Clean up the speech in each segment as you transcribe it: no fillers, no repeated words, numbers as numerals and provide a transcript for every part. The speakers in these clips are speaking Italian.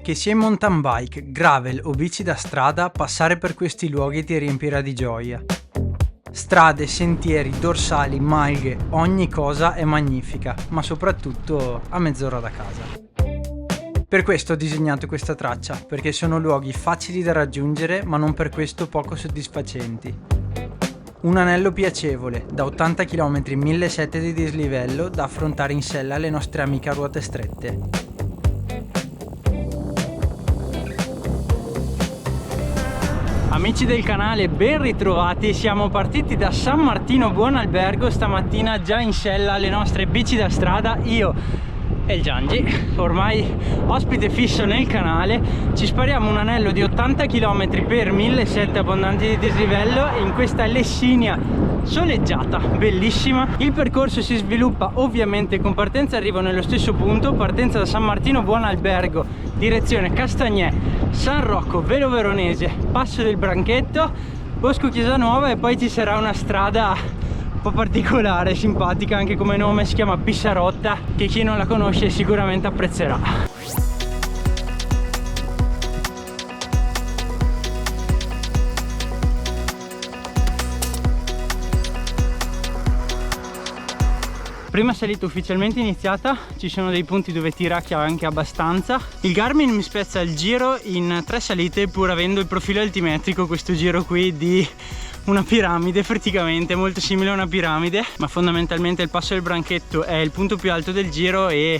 Che sia in mountain bike, gravel o bici da strada, passare per questi luoghi ti riempirà di gioia. Strade, sentieri, dorsali, malghe, ogni cosa è magnifica, ma soprattutto a mezz'ora da casa. Per questo ho disegnato questa traccia, perché sono luoghi facili da raggiungere ma non per questo poco soddisfacenti. Un anello piacevole, da 80 km 1700 di dislivello da affrontare in sella alle nostre amiche a ruote strette. Amici del canale, ben ritrovati. Siamo partiti da San Martino Buon Albergo stamattina, già in sella alle nostre bici da strada, io e il Giangi, ormai ospite fisso nel canale. Ci spariamo un anello di 80 km per 1700 abbondanti di dislivello in questa Lessinia soleggiata, bellissima. Il percorso si sviluppa ovviamente con partenza e arrivo nello stesso punto, partenza da San Martino Buon Albergo, direzione Castagnè, San Rocco, Velo Veronese, Passo del Branchetto, Bosco Chiesa Nuova e poi ci sarà una strada un po' particolare, simpatica anche come nome, si chiama Pissarotta, che chi non la conosce sicuramente apprezzerà. Prima salita ufficialmente iniziata, ci sono dei punti dove tiracchia anche abbastanza. Il Garmin mi spezza il giro in 3 salite pur avendo il profilo altimetrico, questo giro qui di una piramide, praticamente molto simile a una piramide, ma fondamentalmente il Passo del Branchetto è il punto più alto del giro e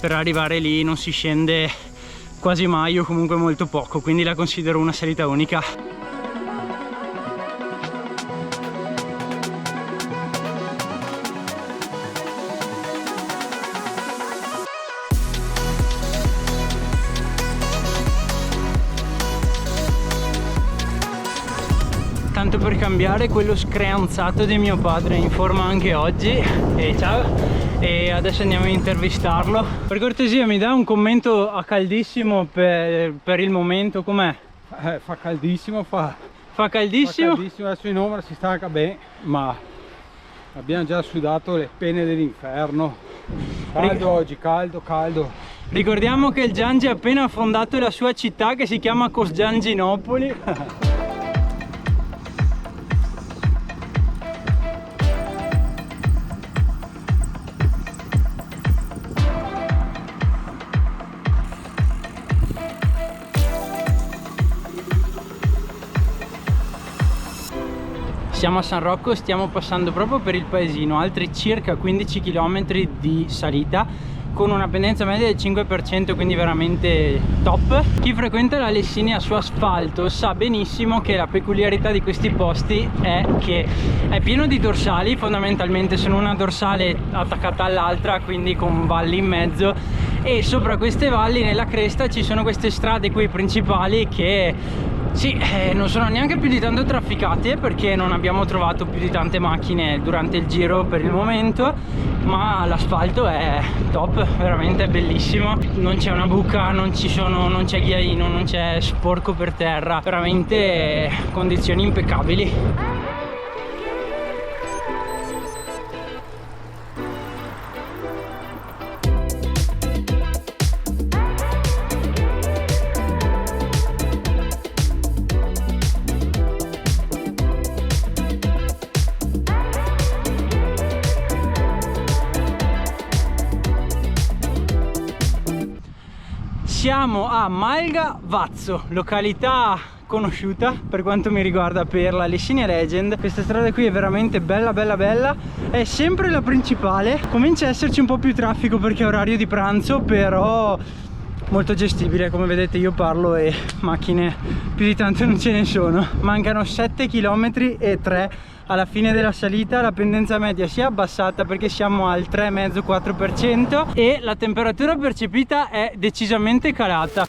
per arrivare lì non si scende quasi mai o comunque molto poco, quindi la considero una salita unica. Tanto per cambiare, quello screanzato di mio padre è in forma anche oggi. E ciao, e adesso andiamo a intervistarlo. Per cortesia mi dà un commento a caldissimo per il momento, com'è? Fa caldissimo, fa caldissimo? Fa caldissimo, adesso in ombra si stanca bene, ma abbiamo già sudato le pene dell'inferno. Caldo oggi, caldo. Ricordiamo che il Giangi ha appena fondato la sua città che si chiama Costantinopoli. Siamo a San Rocco, stiamo passando proprio per il paesino, altri circa 15 km di salita con una pendenza media del 5%, quindi veramente top. Chi frequenta la Lessinia su asfalto sa benissimo che la peculiarità di questi posti è che è pieno di dorsali, fondamentalmente sono una dorsale attaccata all'altra, quindi con valli in mezzo, e sopra queste valli nella cresta ci sono queste strade qui principali che sì, non sono neanche più di tanto trafficate perché non abbiamo trovato più di tante macchine durante il giro per il momento, ma l'asfalto è top, veramente bellissimo, non c'è una buca, non c'è ghiaino, non c'è sporco per terra, veramente condizioni impeccabili. Siamo a Malga Vazzo, località conosciuta per quanto mi riguarda per la Lessinia Legend. Questa strada qui è veramente bella, è sempre la principale. Comincia a esserci un po' più traffico perché è orario di pranzo, però molto gestibile. Come vedete io parlo e macchine più di tanto non ce ne sono. Mancano 7 km e 3 alla fine della salita. La pendenza media si è abbassata perché siamo al 3,5-4% e la temperatura percepita è decisamente calata.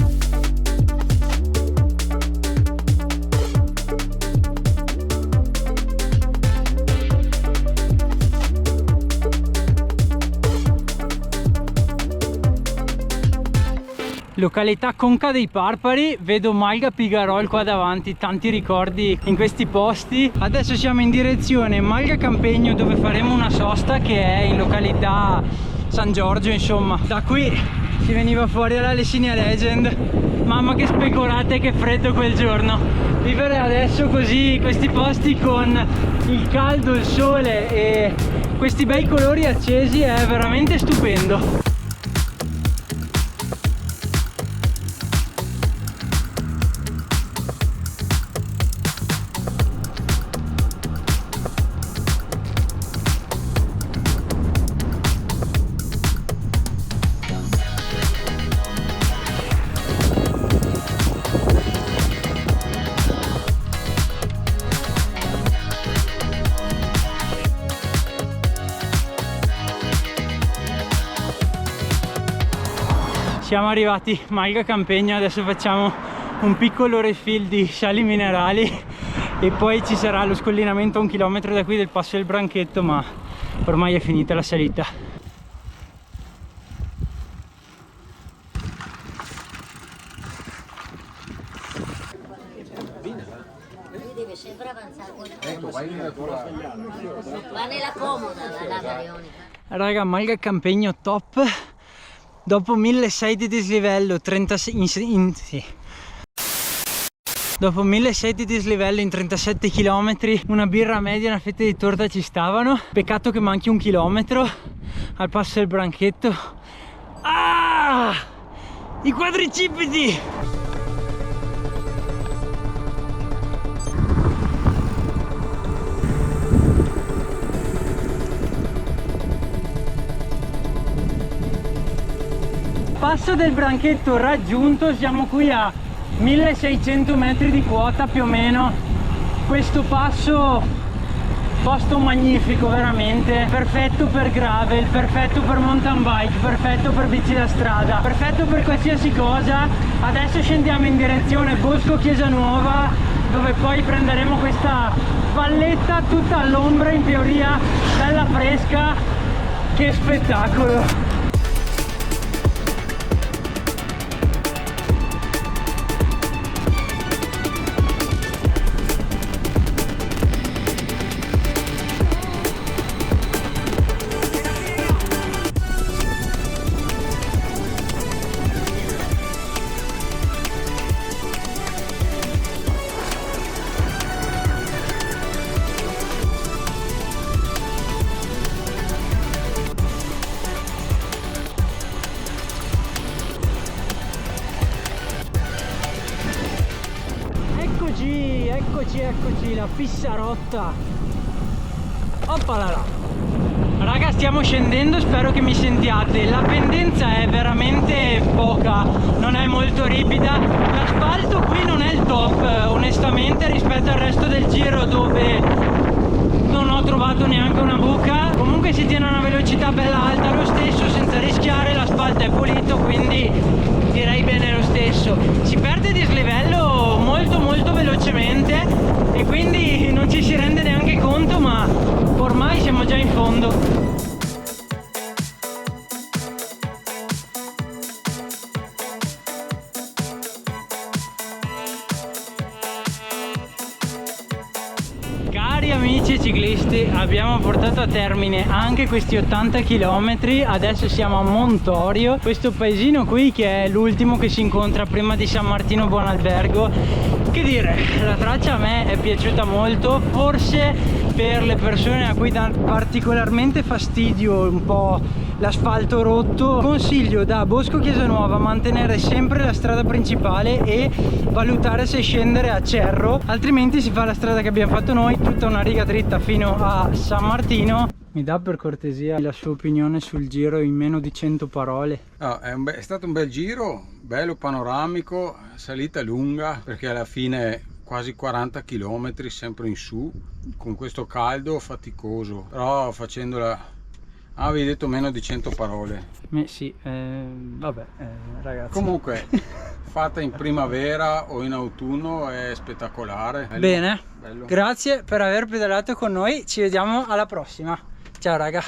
Località Conca dei Parpari, vedo Malga Pigarol qua davanti, tanti ricordi in questi posti. Adesso siamo in direzione Malga Campegno dove faremo una sosta che è in località San Giorgio, insomma. Da qui si veniva fuori alla Lessinia Legend. Mamma che speculate e che freddo quel giorno. Vivere adesso così questi posti con il caldo, il sole e questi bei colori accesi è veramente stupendo. Siamo arrivati Malga Campegno, adesso facciamo un piccolo refill di sali minerali e poi ci sarà lo scollinamento a 1 chilometro da qui del Passo del Branchetto, ma ormai è finita la salita. Deve sempre avanzare va nella comoda la Marionica. Raga, Malga Campegno top. Dopo 1600 di dislivello, 36 dopo 1600 di dislivello in 37 km, una birra media e una fetta di torta ci stavano. Peccato che manchi 1 chilometro al Passo del Branchetto. Ah! I quadricipiti! Passo del Branchetto raggiunto, siamo qui a 1600 metri di quota più o meno. Questo passo, posto magnifico veramente, perfetto per gravel, perfetto per mountain bike, perfetto per bici da strada, perfetto per qualsiasi cosa. Adesso scendiamo in direzione Bosco Chiesa Nuova, dove poi prenderemo questa valletta tutta all'ombra in teoria, bella fresca. Che spettacolo! Eccoci, la Pissarotta. Oppala là. Raga, stiamo scendendo, spero che mi sentiate. La pendenza è veramente poca, non è molto ripida. L'asfalto qui non è il top, onestamente, rispetto al resto del giro, dove non ho trovato neanche una buca. Comunque si tiene a una velocità bella alta lo stesso, senza rischiare. L'asfalto è pulito, quindi direi bene lo stesso. Si perde dislivello molto velocemente e quindi non ci si rende neanche conto, ma ormai siamo già in fondo. Cari amici ciclisti, abbiamo portato a termine anche questi 80 km. Adesso siamo a Montorio, questo paesino qui che è l'ultimo che si incontra prima di San Martino Buonalbergo. Che dire, la traccia a me è piaciuta molto, forse per le persone a cui dà particolarmente fastidio un po' l'asfalto rotto, consiglio da Bosco Chiesa Nuova mantenere sempre la strada principale e valutare se scendere a Cerro, altrimenti si fa la strada che abbiamo fatto noi, tutta una riga dritta fino a San Martino. Mi dà per cortesia la sua opinione sul giro in meno di 100 parole? È stato un bel giro, bello panoramico, salita lunga perché alla fine quasi 40 km sempre in su, con questo caldo faticoso, però facendola... avevi detto meno di 100 parole. Sì, vabbè ragazzi. Comunque fatta in primavera o in autunno è spettacolare. Bene, bello. Grazie per aver pedalato con noi, ci vediamo alla prossima. Ciao raga.